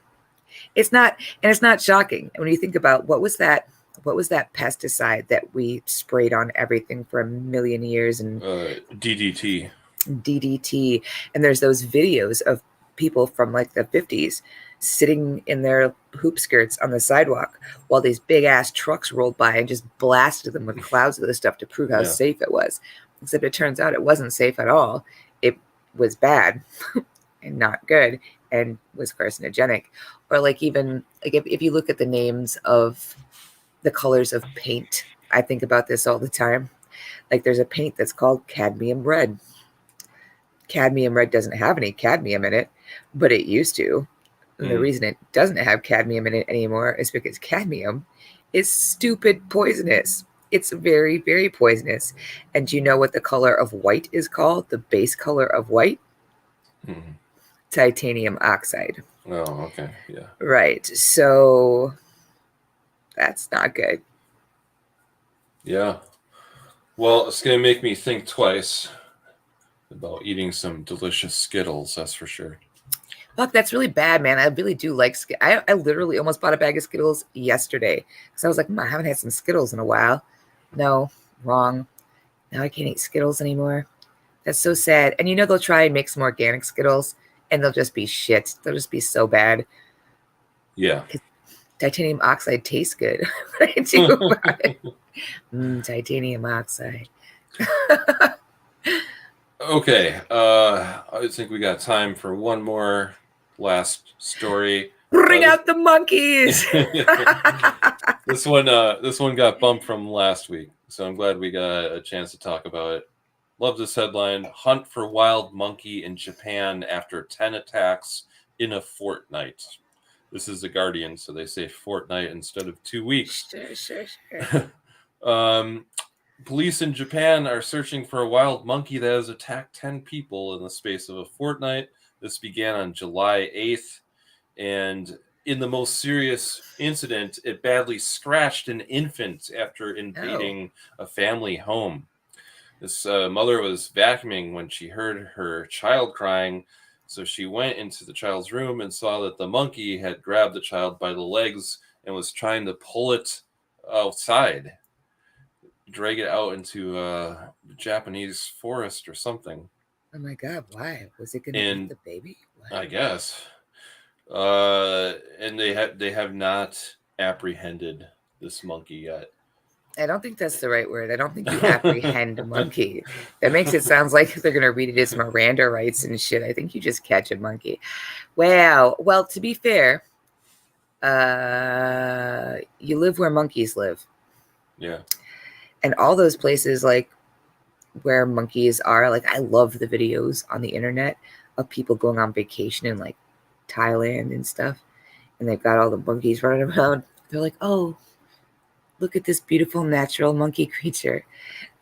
it's not, and it's not shocking when you think about what was that pesticide that we sprayed on everything for a million years, and DDT. DDT. And there's those videos of people from like the 50s sitting in their hoop skirts on the sidewalk while these big ass trucks rolled by and just blasted them with clouds of this stuff to prove how safe it was. Except it turns out it wasn't safe at all. It was bad and not good and was carcinogenic. Or like even like if you look at the names of the colors of paint, I think about this all the time. Like there's a paint that's called cadmium red. Cadmium red doesn't have any cadmium in it, but it used to. And the reason it doesn't have cadmium in it anymore is because cadmium is stupid poisonous. It's very, very poisonous. And do you know what the color of white is called? The base color of white? Mm-hmm. Titanium oxide. Oh, okay. Yeah. Right. So that's not good. Yeah. Well, it's going to make me think twice about eating some delicious Skittles, that's for sure. Fuck, that's really bad, man. I really do like Skittles. I literally almost bought a bag of Skittles yesterday because I was like, I haven't had some Skittles in a while. No, wrong. Now I can't eat Skittles anymore. That's so sad. And they'll try and make some organic Skittles and they'll just be shit. They'll just be so bad. Yeah. Titanium oxide tastes good. What I do about it. Titanium oxide. Okay. I think we got time for one more last story. Bring out the monkeys. This one got bumped from last week, so I'm glad we got a chance to talk about it. Love this headline: Hunt for wild monkey in Japan after 10 attacks in a fortnight. This is The Guardian, so they say fortnight instead of 2 weeks. Sure. Police in Japan are searching for a wild monkey that has attacked 10 people in the space of a fortnight. This began on July 8th, and in the most serious incident, it badly scratched an infant after invading a family home. This mother was vacuuming when she heard her child crying, so she went into the child's room and saw that the monkey had grabbed the child by the legs and was trying to pull it outside, drag it out into a Japanese forest or something. Oh my God, why? Was it going to eat the baby? What? I guess. And they have not apprehended this monkey yet. I don't think that's the right word. I don't think you apprehend a monkey. That makes it sound like they're going to read it as Miranda rights and shit. I think you just catch a monkey. Wow. Well, to be fair, you live where monkeys live. Yeah. And all those places, like where monkeys are. Like, I love the videos on the internet of people going on vacation in like Thailand and stuff, and they've got all the monkeys running around. They're like, oh, look at this beautiful natural monkey creature.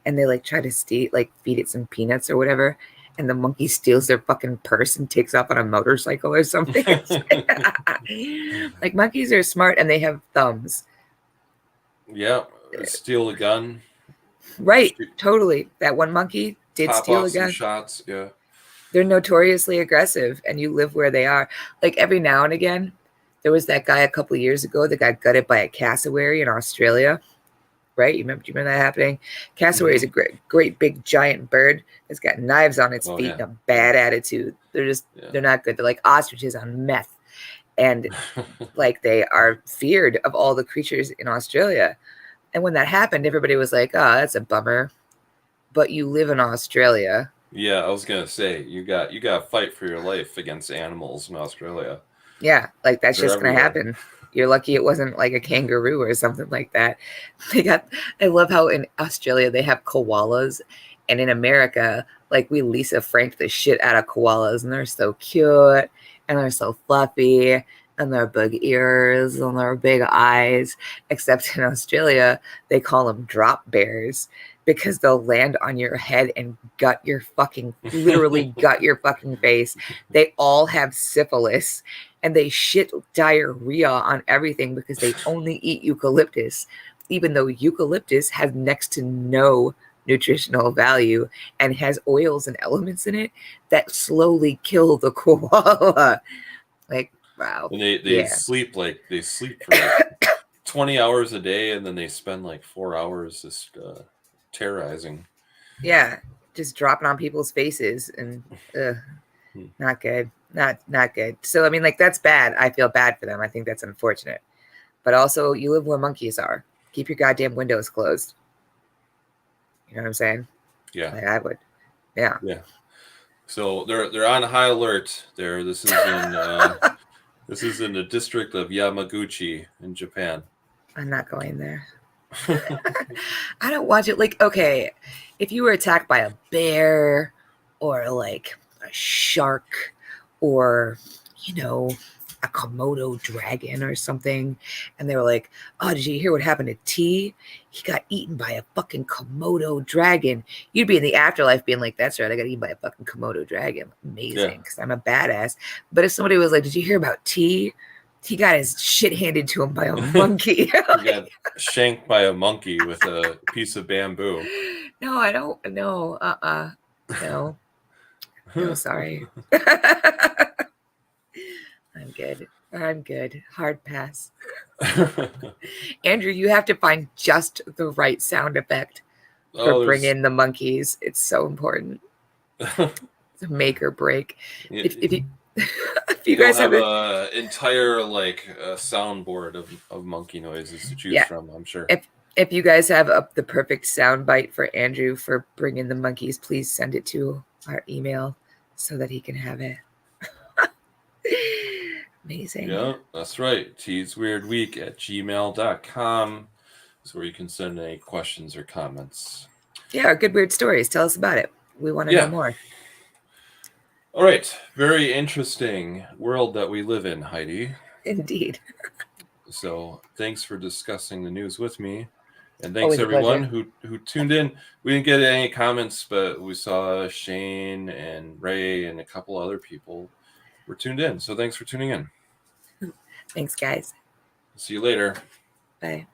And they like try to feed it some peanuts or whatever. And the monkey steals their fucking purse and takes off on a motorcycle or something. Like, monkeys are smart and they have thumbs. Yeah, steal a gun. Right, totally. That one monkey did Pop steal off a some gun. shots. Yeah. They're notoriously aggressive, and you live where they are. Like, every now and again, there was that guy a couple of years ago that got gutted by a cassowary in Australia. Right? Do you remember that happening? Cassowary is a great big giant bird that's got knives on its feet and a bad attitude. They're not good. They're like ostriches on meth. And like, they are feared of all the creatures in Australia. And when that happened, everybody was like, oh, that's a bummer. But you live in Australia. Yeah, I was gonna say you got to fight for your life against animals in Australia. Yeah, like, that's They're just gonna happen. You're lucky it wasn't like a kangaroo or something like that. I love how in Australia they have koalas, and in America, like, we Lisa Frank the shit out of koalas, and they're so cute and they're so fluffy and they're big ears and they're big eyes. Except in Australia, they call them drop bears because they'll land on your head and literally gut your fucking face. They all have syphilis. And they shit diarrhea on everything because they only eat eucalyptus, even though eucalyptus has next to no nutritional value and has oils and elements in it that slowly kill the koala. Like, wow. And they sleep for like 20 hours a day, and then they spend like 4 hours just terrorizing. Yeah, just dropping on people's faces, and not good. Not good. So, I mean, like, that's bad. I feel bad for them. I think that's unfortunate. But also, you live where monkeys are. Keep your goddamn windows closed. You know what I'm saying? Yeah. Like, I would. Yeah. Yeah. So they're on high alert there. This is in the district of Yamaguchi in Japan. I'm not going there. I don't watch it. Like, okay, if you were attacked by a bear or like a shark or, a Komodo dragon or something, and they were like, oh, did you hear what happened to T? He got eaten by a fucking Komodo dragon. You'd be in the afterlife being like, that's right, I got eaten by a fucking Komodo dragon. Amazing, because I'm a badass. But if somebody was like, did you hear about T? He got his shit handed to him by a monkey. He got shanked by a monkey with a piece of bamboo. No, I don't. No, no. No, sorry. I'm good. Hard pass. Andrew, you have to find just the right sound effect for Bring in the Monkeys. It's so important. It's a make or break. If you guys have an entire soundboard of monkey noises to choose from, I'm sure. If you guys have the perfect sound bite for Andrew for Bring in the Monkeys, please send it to our email so that he can have it. Amazing. Yeah, that's right. teasweirdweek@gmail.com is where you can send any questions or comments. Yeah, or good weird stories. Tell us about it. We want to know more. All right. Very interesting world that we live in, Heidi. Indeed. So thanks for discussing the news with me. And thanks everyone who tuned in. We didn't get any comments, but we saw Shane and Ray and a couple other people were tuned in. So thanks for tuning in. Thanks, guys. See you later. Bye.